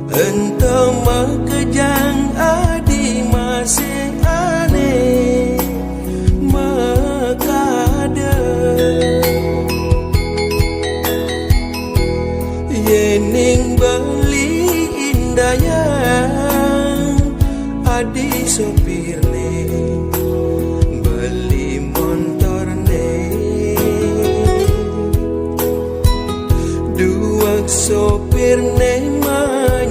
Entah makejang adi masih aneh makada yening beli indayang adi sopir ne beli motor ne dua sopir ne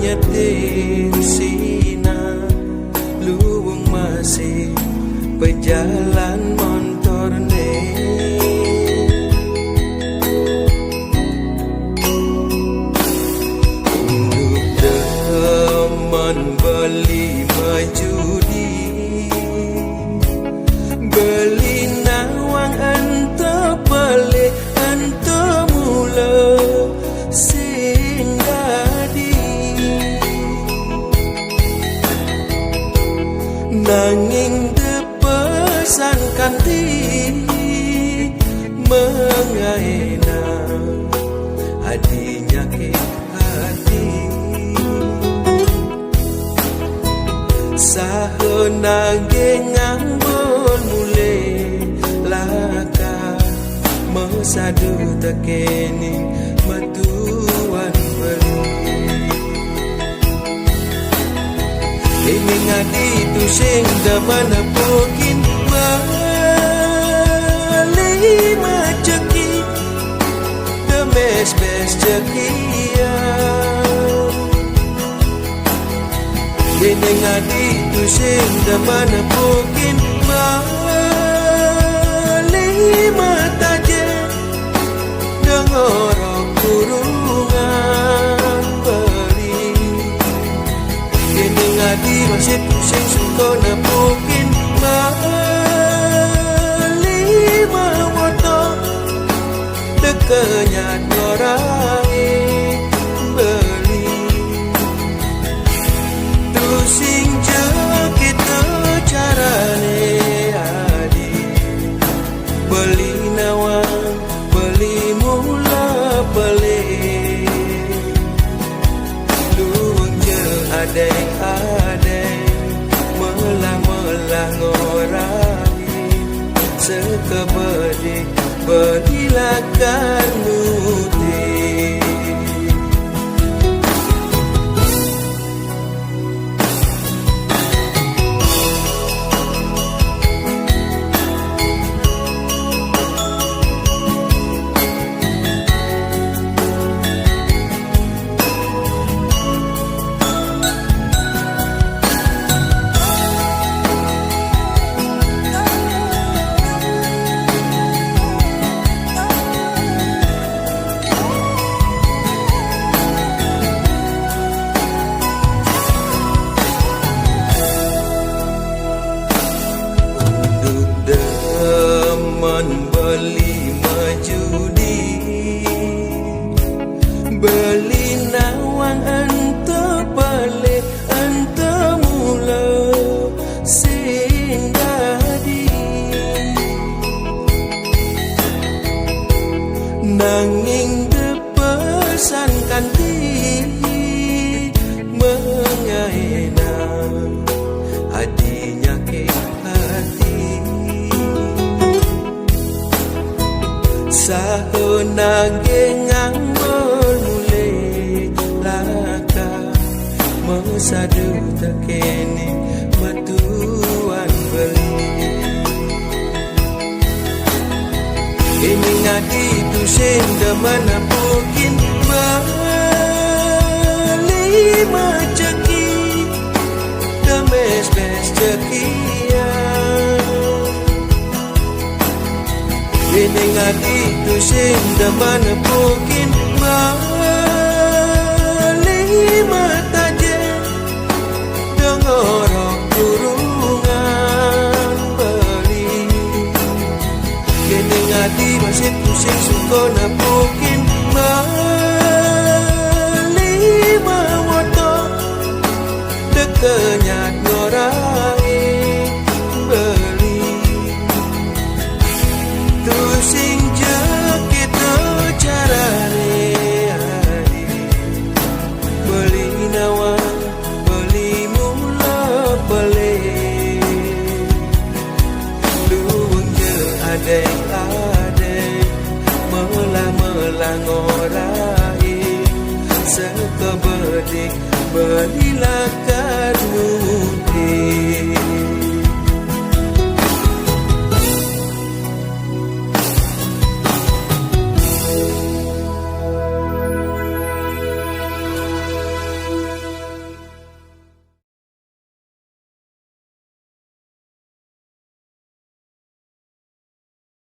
nyetir sina luwung masih berjalan motor ne untuk teman beli majudi beli nawang ente beli ente mula nanging depesan kanti mengaena hadinya ke hati sahona ngambon mule laka mesadu tekening matuan beli ini ngadi tu sing damana pokin bali maceki demes bes cekia ini ngadi tu sing damana pokin bali mataje dengorok kurungan beri ini ngadi masih pusing suka napukin bali mawoto dekenya norai beli tusing je kita carane adi beli nawang beli mula beli luang je adai melah ngorai sekebedi berilakan muti beli majudi beli nawang ente beli ente mula sindadi nanging depesan kanti mengaena hadinya ke hati sahona ngambon mule laka mesadu tekeni matuan beli ini ngadi tu sing damana pokin bali maceki demes bes cekia ini ngadi tu sing damana pokin bali mataje dengorok kurungan beli ini ngadi masih pusing suka napukin bali mawoto dekenya norai beli tu sing je kita carane belilah kadu